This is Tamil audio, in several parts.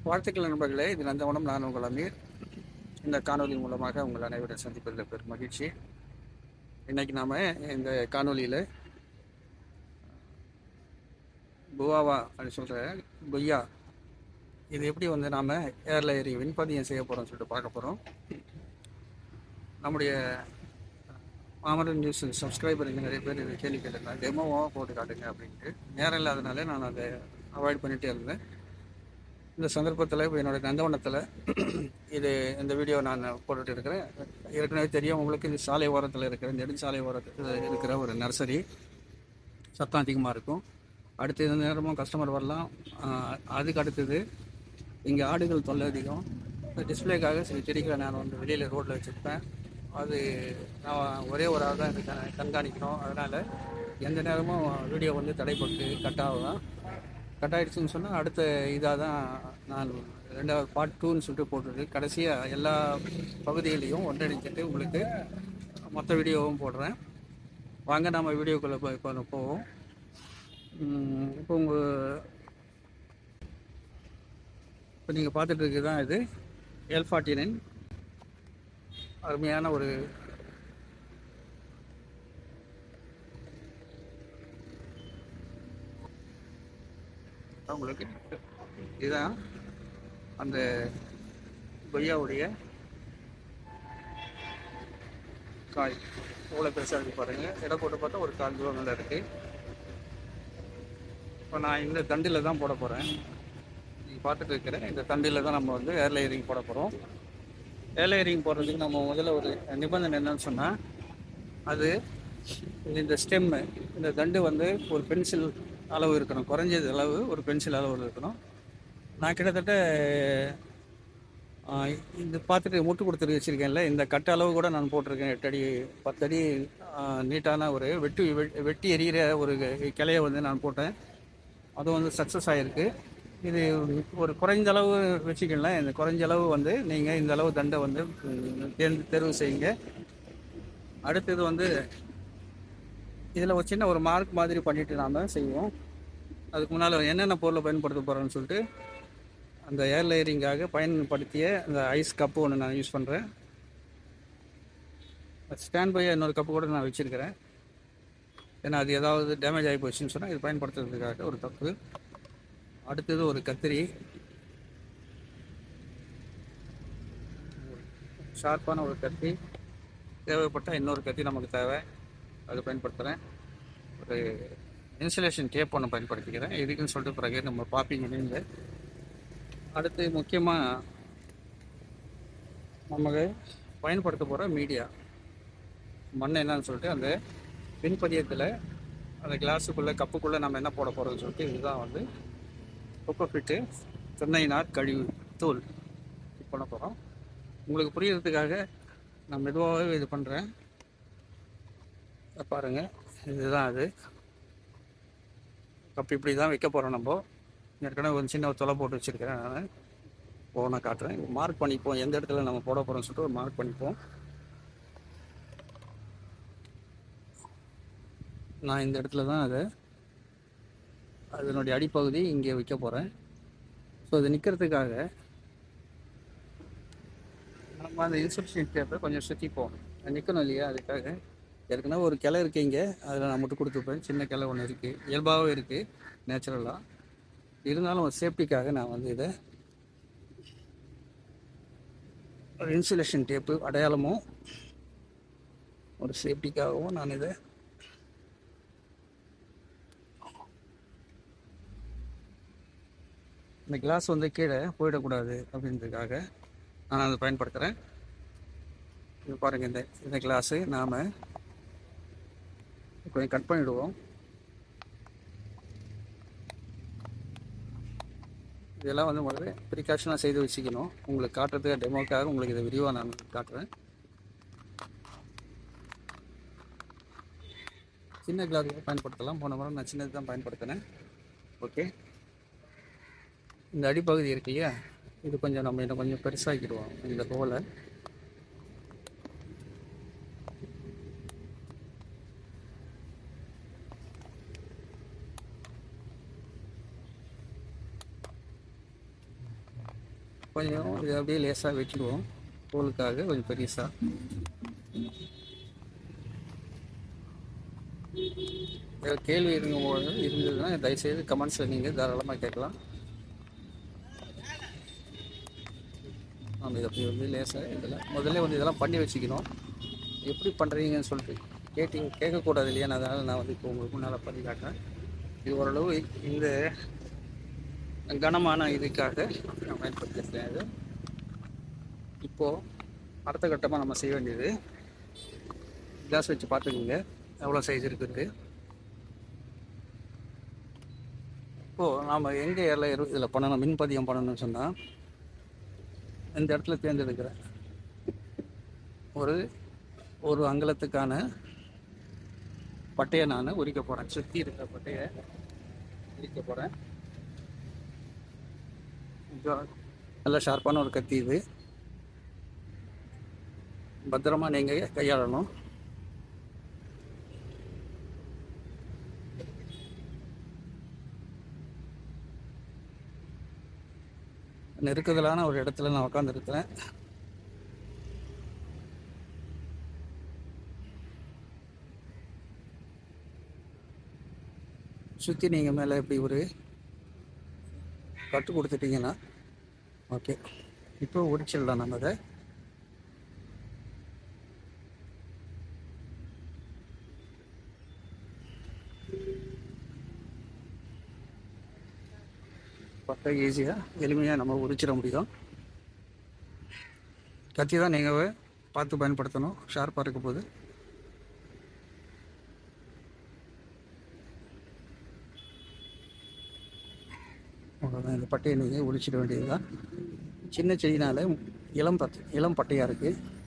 வாழ்த்துக்கள் நண்பர்களே. இது நந்தவனம். நான் உங்கள் அமீர். இந்த காணொலி மூலமாக உங்கள் அனைவரும் சந்திப்பதில் பெரும் மகிழ்ச்சி. இன்னைக்கு நாம இந்த காணொலியில குவாவா அப்படின்னு சொல்ற கொய்யா இது எப்படி நாம ஏர்ல ஏறி விண்பதியம் செய்ய போறோம்னு சொல்லிட்டு பார்க்க போறோம். நம்முடைய மாமரன் நியூஸ் சப்ஸ்கிரைபர் நிறைய பேர் இது கேள்வி கேட்டிருந்தாங்க, டெமோவாக போட்டு காட்டுங்க அப்படின்ட்டு. நேரம் இல்லாதனால நான் அதை அவாய்ட் பண்ணிட்டே இருந்தேன். இந்த சந்தர்ப்பத்தில் இப்போ என்னோட நந்தவனத்தில் இது இந்த வீடியோ நான் போட்டுட்டு இருக்கிறேன். ஏற்கனவே தெரியும் உங்களுக்கு, இது சாலை ஓரத்தில் இருக்கிற நெடுஞ்சாலை ஓரத்தில் இருக்கிற ஒரு நர்சரி. சத்தம் அதிகமாக இருக்கும். அடுத்து இந்த நேரமும் கஸ்டமர் வரலாம். அதுக்கு அடுத்தது இங்கே ஆடுகள் தொல்லை அதிகம். டிஸ்பிளேக்காக சில செடிகளை நான் வெளியில் ரோட்டில் வச்சுருப்பேன். அது நான் ஒரே ஒரு ஆள் தான் இது கண்காணிக்கணும். அதனால் எந்த நேரமும் வீடியோ தடைப்பட்டு கட் ஆகிடுச்சுன்னு சொன்னால் அடுத்த இதாக தான் நான் ரெண்டாவது பார்ட் 2ன்னு சொல்லிட்டு போட்டுருக்கு. கடைசியாக எல்லா பகுதிகளையும் ஒன்றிணைச்சிட்டு உங்களுக்கு மொத்த வீடியோவும் போடுறேன். வாங்க நம்ம வீடியோக்குள்ளே இப்போ போவோம். இப்போ இப்போ நீங்கள் பார்த்துட்டு இருக்குது தான் இது L49. அருமையான ஒரு உங்களுக்கு இதுதான் அந்த கொய்யாவுடைய காய். எவ்வளோ பெருசாக இருக்குது பாருங்கள். எடை போட்டு பார்த்தா ஒரு 1/4 கிலோ மேலே இருக்குது. இப்போ நான் இந்த தண்டில் தான் போட போகிறேன். நீங்கள் பார்த்துட்டு இருக்கிறேன் இந்த தண்டில் தான் நம்ம ஏர் லேயரிங் போட போகிறோம். ஏர் லேயரிங் போடுறதுக்கு நம்ம முதல்ல ஒரு நிபந்தனை என்னன்னு சொன்னால், அது இந்த ஸ்டெம்மு, இந்த தண்டு ஒரு பென்சில் அளவு இருக்கணும். குறைஞ்சது அளவு ஒரு பென்சில் அளவு இருக்கணும். நான் கிட்டத்தட்ட இந்த பார்த்துட்டு முட்டு கொடுத்துட்டு வச்சுருக்கேன்ல, இந்த கட்ட அளவு கூட நான் போட்டிருக்கேன். 8 அடி 10 அடி நீட்டான ஒரு வெட்டி எறிகிற ஒரு கிளையை நான் போட்டேன். அது சக்ஸஸ் ஆகிருக்கு. இது ஒரு குறைஞ்ச அளவு வச்சுக்கலாம். இந்த குறைஞ்ச அளவு நீங்கள் இந்த அளவு தண்டை தேர்வு செய்யுங்க. அடுத்தது இதில் ஒரு சின்ன ஒரு மார்க் மாதிரி பண்ணிவிட்டு நாம் செய்வோம். அதுக்கு முன்னால் என்னென்ன பொருளை பயன்படுத்த போகிறோன்னு சொல்லிட்டு, அந்த ஏர் லேயரிங்காக பயன்படுத்திய அந்த ஐஸ் கப்பு ஒன்று நான் யூஸ் பண்ணுறேன். ஸ்டாண்ட் பை இன்னொரு கப்பு கூட நான் வச்சுருக்கிறேன். ஏன்னா அது ஏதாவது டேமேஜ் ஆகி போச்சுன்னு சொன்னால் இது பயன்படுத்துறதுக்காக ஒரு கப்பு. அடுத்தது ஒரு கத்திரி, ஷார்ப்பான ஒரு கத்தி. தேவைப்பட்டால் இன்னொரு கத்தி நமக்கு தேவை, அது பயன்படுத்துகிறேன். ஒரு இன்சுலேஷன் டேப் ஒன்று பயன்படுத்திக்கிறேன். இதுக்குன்னு சொல்லிட்டு பிறகு நம்ம பார்ப்பீங்க நீங்கள். அடுத்து முக்கியமாக நமக்கு பயன்படுத்த போகிற மீடியா மண் என்னன்னு சொல்லிட்டு, அந்த பின்பதியத்தில் அந்த கிளாஸுக்குள்ளே கப்புக்குள்ளே நம்ம என்ன போட போகிறோம்னு சொல்லிட்டு, இதுதான் கொக்கோபிட்டு தென்னை நார் கழிவு தூள் பண்ண போகிறோம். உங்களுக்கு புரியறதுக்காக நான் மெதுவாகவே இது பண்ணுறேன். பாருங்கள், இதுதான் அது கப்பு. இப்படி தான் வைக்க போகிறோம். நம்ம ஏற்கனவே ஒரு சின்ன தொலை போட்டு வச்சுருக்கிறேன். நான் போனால் காட்டுறேன். மார்க் பண்ணிப்போம், எந்த இடத்துல நம்ம போட போகிறோம்னு சொல்லிட்டு ஒரு மார்க் பண்ணிப்போம். நான் இந்த இடத்துல தான் அதனுடைய அடிப்பகுதி இங்கே வைக்க போகிறேன். ஸோ அது நிற்கிறதுக்காக நம்ம அந்த இன்ஸ்ட்ரக்ஷன் டேப்பை கொஞ்சம் சுற்றிப்போம். நிற்கணும் இல்லையா, அதுக்காக. ஏற்கனவே ஒரு கிளை இருக்குது இங்கே, அதில் நான் மட்டும் கொடுத்துப்பேன். சின்ன கிளை ஒன்று இருக்குது, இயல்பாகவே இருக்குது, நேச்சுரலாக. இருந்தாலும் ஒரு சேஃப்டிக்காக நான் இதை ஒரு இன்சுலேஷன் டேப்பு அடையாளமும் ஒரு சேஃப்டிக்காகவும் நான் இதை இந்த கிளாஸ் கீழே போயிடக்கூடாது அப்படின்றதுக்காக நான் அதை பயன்படுத்துகிறேன். இது பாருங்கள், இந்த கிளாஸு நாம் கொஞ்சம் கட் பண்ணிவிடுவோம். இதெல்லாம் முதல்ல ப்ரிகாஷனாக செய்து வச்சுக்கணும். உங்களுக்கு காட்டுறதுக்கு டெமோக்காக உங்களுக்கு இதை விரிவாக நான் காட்டுறேன். சின்ன கிளாஸ் பயன்படுத்தலாம். போன முறை நான் சின்னது தான் பயன்படுத்தினேன். ஓகே, இந்த அடிப்பகுதி இருக்கு இல்லையா, இது கொஞ்சம் நம்ம இன்னும் கொஞ்சம் பெருசாக்கிடுவோம். இந்த ஹோலை கொஞ்சம் இதை அப்படியே லேசாக வச்சுடுவோம், தோலுக்காக கொஞ்சம் பெருசாக. கேள்வி இருந்ததுன்னா தயவுசெய்து கமெண்ட்ஸில் நீங்கள் தாராளமாக கேட்கலாம். நம்ம இதை அப்படி வந்து லேசாக முதல்ல வந்து இதெல்லாம் பண்ணி வச்சுக்கணும். எப்படி பண்ணுறீங்கன்னு சொல்லிட்டு கேட்கக்கூடாது இல்லையா? அதனால் நான் வந்து இப்போ உங்களுக்கு முன்னால் பண்ணி காட்டுறேன். இது ஓரளவு இந்த கனமான இதுக்காக நான் பயன்படுத்தியிருக்கேன். இது இப்போது அடுத்த கட்டமாக நம்ம செய்ய வேண்டியது, கிளாஸ் வச்சு பார்த்துக்கோங்க எவ்வளோ சைஸ் இருக்குது. இப்போது நாம் எங்கே இதில் பண்ணணும், மின்பதியம் பண்ணணும்னு சொன்னால் இந்த இடத்துல தேர்ந்தெடுக்கிறேன். ஒரு அங்கலத்துக்கான பட்டையை நான் உரிக்க போகிறேன். சுற்றி இருக்கிற பட்டையை உரிக்க போகிறேன். நல்லா ஷார்ப்பான ஒரு கத்தி. இது பத்திரமா நீங்கள் கையாளணும். நெருக்குதலான ஒரு இடத்துல நான் உட்காந்துருக்கிறேன். சுற்றி நீங்கள் மேலே இப்படி ஒரு கட்டு கொடுத்துட்டிங்கன்னா ஓகே. இப்போ உரிச்சிடலாம் நம்ம அதை. பட்டை ஈஸியாக எளிமையாக நம்ம உரிச்சிட முடியும். கத்தி தான் நீங்கள் பார்த்து பயன்படுத்தணும், ஷார்ப்பாக இருக்க போது. அவ்வளோதான். இந்த பட்டையை நீங்கள் உரிச்சிட வேண்டியது தான். சின்ன செடினால இளம் பட்டையாக இருக்குது.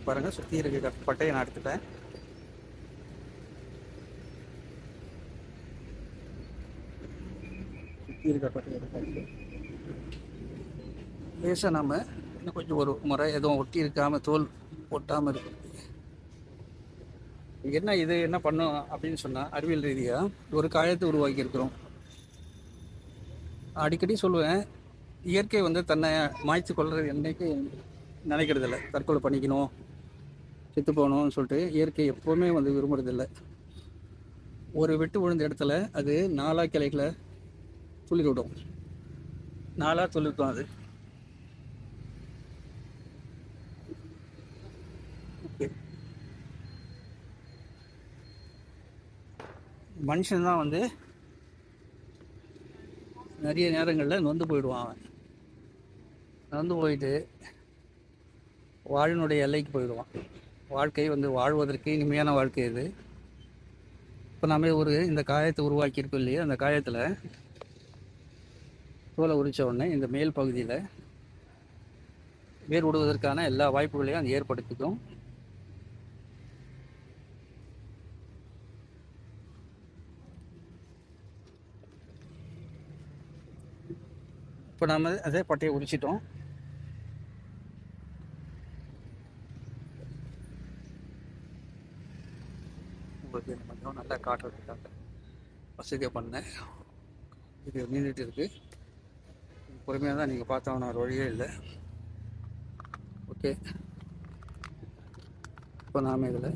பாருங்கள், சுற்றி இருக்க பட்டையை நான் எடுத்துட்டேன். சுற்றி இருக்க பட்டையை எடுத்து லேசாக நம்ம இன்னும் கொஞ்சம் ஒரு முறை எதுவும் ஒட்டி இருக்காமல் தோல் ஒட்டாமல் இருக்கு. இது என்ன பண்ணும் அப்படின்னு சொன்னால், அறிவியல் ரீதியாக ஒரு காயத்தை உருவாக்கி இருக்கிறோம். அடிக்கடி சொல்லுவேன், இயற்கை வந்து தன்னை மாய்ச்சி கொள்வது என்னைக்கு நினைக்கிறதில்ல. தற்கொலை பண்ணிக்கணும், செத்து போகணும்னு சொல்லிட்டு இயற்கை எப்போவுமே வந்து விரும்புறதில்லை. ஒரு வெட்டு விழுந்த இடத்துல அது 4 கிளைகளை துளிர்விடும். 4 துளிர்விடும். அது ஓகே. மனுஷன்தான் வந்து நிறைய நேரங்களில் நொந்து போயிடுவான். அவன் நொந்து போயிட்டு வாழினுடைய எல்லைக்கு போயிடுவான். வாழ்க்கை வந்து வாழ்வதற்கு இனிமையான வாழ்க்கை இது. இப்போ நம்ம இந்த காயத்தை உருவாக்கியிருக்கோம் இல்லையா? அந்த காயத்தில் தோலை உரித்த உடனே இந்த மேல் பகுதியில் வேர் விடுவதற்கான எல்லா வாய்ப்புகளையும் அது ஏற்படுத்திக்கும். இப்போ நம்ம அதே பட்டையை உரிச்சிட்டோம். உங்களுக்கு கொஞ்சம் நல்லா காட்டுறதுக்காக வசதியாக பண்ணேன். இது நீண்டுட்டு இருக்குது. பொறுமையாக தான் நீங்கள் பார்த்தோன்னா ஒரு வழியே இல்லை. ஓகே. இப்போ நாம் இதில்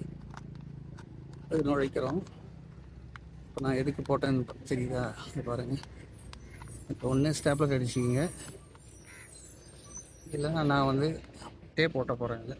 அது நுழைக்கிறோம். இப்போ நான் எதுக்கு போட்டேன்னு தெரியுதா? பாருங்கள். இப்போ ஒன்று ஸ்டாப்லர் அடிச்சிக்கிங்க, இல்லைன்னா நான் வந்து டேப் போட்ட போகிறேன். இல்லை,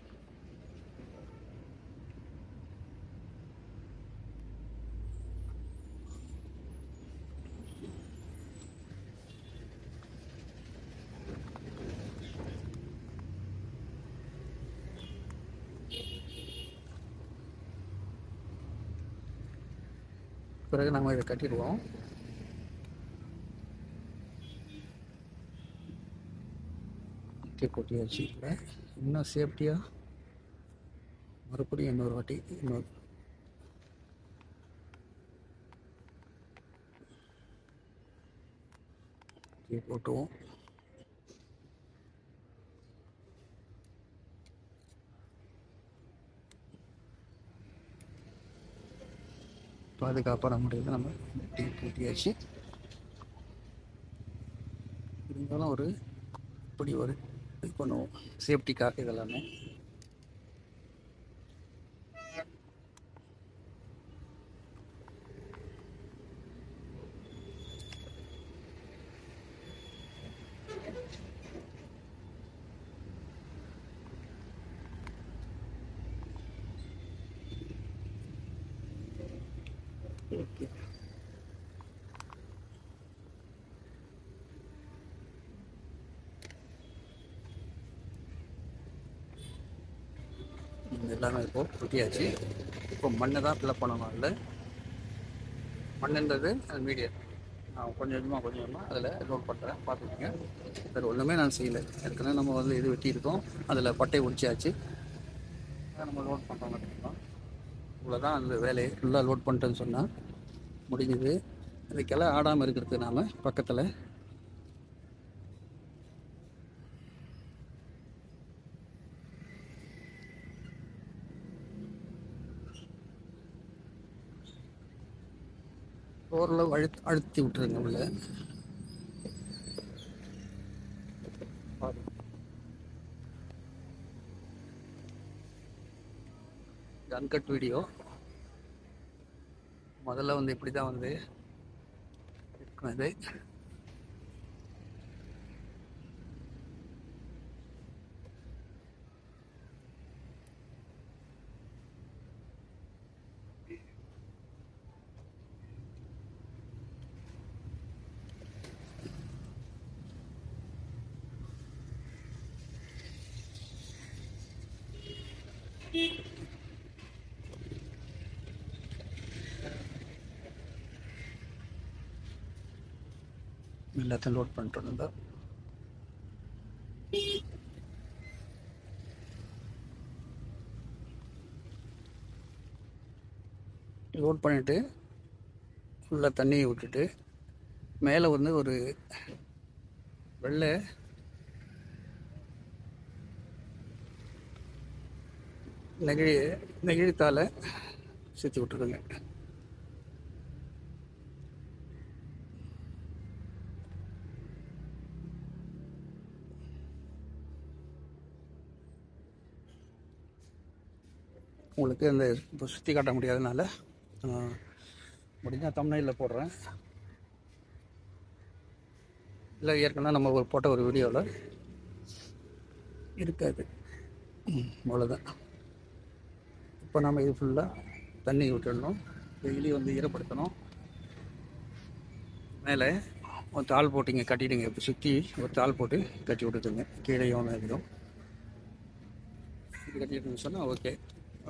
பிறகு நம்ம இதை கட்டிடுவோம். கொட்டி வச்சுக்கல, இன்னும் சேஃப்டியாக மறுபடியும் இன்னொரு வாட்டி இன்னொரு போட்டுவோம். பாதுகாப்பான முறையில் நம்ம டீ பூட்டியாச்சு. இருந்தாலும் ஒரு இப்படி ஒரு இது பண்ணுவோம் சேஃப்டிக்காக இதெல்லாமே. ஓகே, எல்லாமே இப்போ குட்டியாச்சு. இப்போ மண்ணை தான் ஃபில்லப் பண்ணணும். அதில் மண்ணுன்றது மீடியம் நான் கொஞ்சம் கொஞ்சமாக அதில் லோட் பண்ணுறேன், பார்த்துக்கோங்க. வேறு ஒன்றுமே நான் செய்யலை. ஏற்கனவே நம்ம வந்து இது வெட்டியிருக்கோம், அதில் பட்டை உடிச்சாச்சு. நம்ம லோட் பண்ணுறோம் மட்டும்தான். இவ்வளோதான் அந்த வேலையை ஃபுல்லாக லோட் பண்ணிட்டேன்னு சொன்னால் முடிஞ்சுது. இதுக்கெல்லாம் ஆடாமல் இருக்கிறதுக்கு நாம் பக்கத்தில் ஓரளவு அழுத்தி விட்டுருங்க உள்ள. அன்கட் வீடியோ முதல்ல வந்து இப்படி தான் வந்து இருக்கும். இது எல்லாத்தையும் லோட் பண்ணிட்டு இருந்தா லோட் பண்ணிவிட்டு ஃபுல்லாக தண்ணியை விட்டுட்டு மேலே வந்து ஒரு வெள்ளை நெகிழித்தால சுற்றி விட்டுருங்க. உங்களுக்கு அந்த இப்போ சுற்றி காட்ட முடியாதனால முடிஞ்சால் தம்ப்நெயிலில் போடுறேன். இல்லை ஏற்கனவே நம்ம போட்ட ஒரு வீடியோவில் இருக்காது. அவ்வளோதான். இப்போ நம்ம இது ஃபுல்லாக தண்ணி விட்டுடணும். டெய்லி வந்து ஈரப்படுத்தணும். மேலே ஒரு தாள் போட்டு இங்கே கட்டிவிடுங்க. இப்போ சுற்றி ஒரு தாள் போட்டு கட்டி விட்டுட்டுங்க. கீழே இருக்கும் இது கட்டிட்டுன்னு சொன்னால் ஓகே.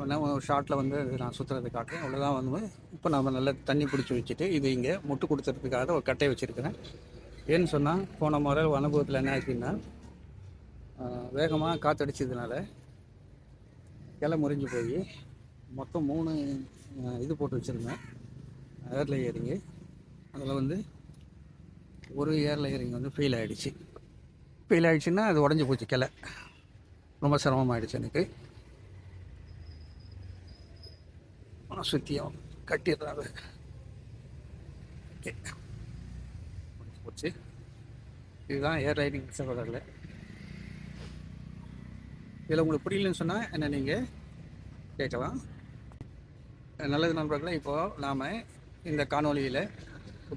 நான் ஷார்ட்டில் வந்து நான் சுற்றுறது காட்டுறேன். அவ்வளோதான். வந்து இப்போ நம்ம நல்லா தண்ணி பிடிச்சி வச்சுட்டு இது இங்கே முட்டு கொடுத்துறதுக்காக ஒரு கட்டையை வச்சுருக்கிறேன். ஏன்னு சொன்னால் போன முறை அனுபவத்தில் என்ன ஆச்சுன்னா வேகமாக காற்றடிச்சதுனால கிளை முறிஞ்சு போய் மொத்தம் 3 இது போட்டு வச்சுருந்தேன் ஏர் லேயரிங்கு. அதில் வந்து ஒரு ஏர் லேயரிங் வந்து ஃபெயில் ஆகிடுச்சுன்னா அது உடஞ்சி போச்சு. கிளை ரொம்ப சிரமமாகிடுச்சு எனக்கு. சுற்றியும் கட்டிடுறாங்க. ஓகே, முடிச்சு போச்சு. இதுதான் ஏர் லைனிங் சகோதரர்கள். இதில் உங்களுக்கு புரியலன்னு சொன்னால் என்ன நீங்கள் கேட்கலாம். நல்லது நண்பர்களே, இப்போது நாம் இந்த காணொலியில்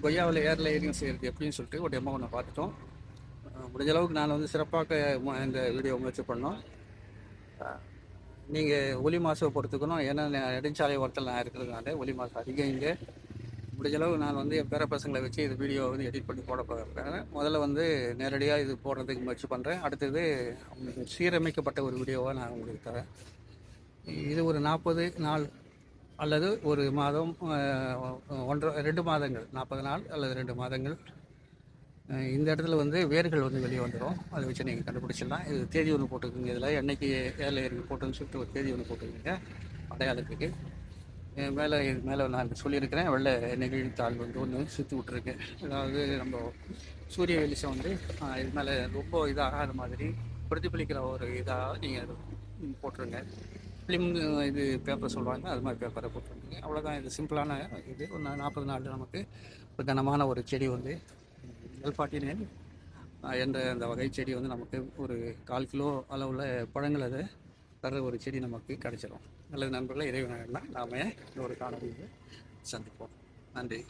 கொய்யாவில் ஏர் லைனிங் செய்கிறது எப்படின்னு சொல்லிட்டு ஒரு டெமோ ஒன்று பார்த்துட்டோம். முடிஞ்ச அளவுக்கு நான் வந்து சிறப்பாக இந்த வீடியோ முயற்சி பண்ணோம். நீங்கள் ஒலி மாசை பொறுத்துக்கணும். ஏன்னா நெடுஞ்சாலை ஓரத்தில் நான் இருக்கிறதுனால ஒலி மாசு அதிகம். இங்கே முடிஞ்சளவு நான் வந்து என் பேர பசங்களை வச்சு இது வீடியோ வந்து எடிட் பண்ணி போட போகிறேன். முதல்ல வந்து நேரடியாக இது போடுறதுக்கு முயற்சி பண்ணுறேன். அடுத்தது சீரமைக்கப்பட்ட ஒரு வீடியோவாக நான் உங்களுக்கு தரேன். இது ஒரு 40 நாள் அல்லது ஒரு மாதம், 2 மாதங்கள், 40 நாள் அல்லது 2 மாதங்கள் இந்த இடத்துல வந்து வேர்கள் வந்து வெளியே வந்துடும். அதை வச்சு நீங்கள் கண்டுபிடிச்சிடலாம். இது தேதி ஒன்று போட்டுக்கோங்க. இதில் என்னைக்கு ஏரில் இருக்கு போட்டுன்னு சொல்லிட்டு ஒரு தேதி ஒன்று போட்டுக்கோங்க அடையாளத்துக்கு. மேலே நான் சொல்லியிருக்கிறேன், வெள்ளை நெகிழித்தாள் வந்து ஒன்று சுற்றி விட்ருக்கு. அதாவது நம்ம சூரிய வெளிச்சம் வந்து இது மேலே ரொம்ப இதாகாத மாதிரி பிரதிபலிக்கிற ஒரு இதாக நீங்கள் போட்டுருங்க. ஃபிலிம் இது பேப்பர் சொல்லுவாங்க, அது மாதிரி பேப்பரை போட்டுருங்க. அவ்வளோதான். இது சிம்பிளான இது. ஒரு 40 நாள் நமக்கு ஒரு கனமான ஒரு செடி வந்து L49 என்ற அந்த வகை செடி வந்து நமக்கு ஒரு 1/4 கிலோ அளவுள்ள பழங்கள் அதை தர ஒரு செடி நமக்கு கிடைச்சிடும். நல்லது நண்பர்களே, இறைவனாக நாம ஒரு காணொலியில் சந்திப்போம். நன்றி.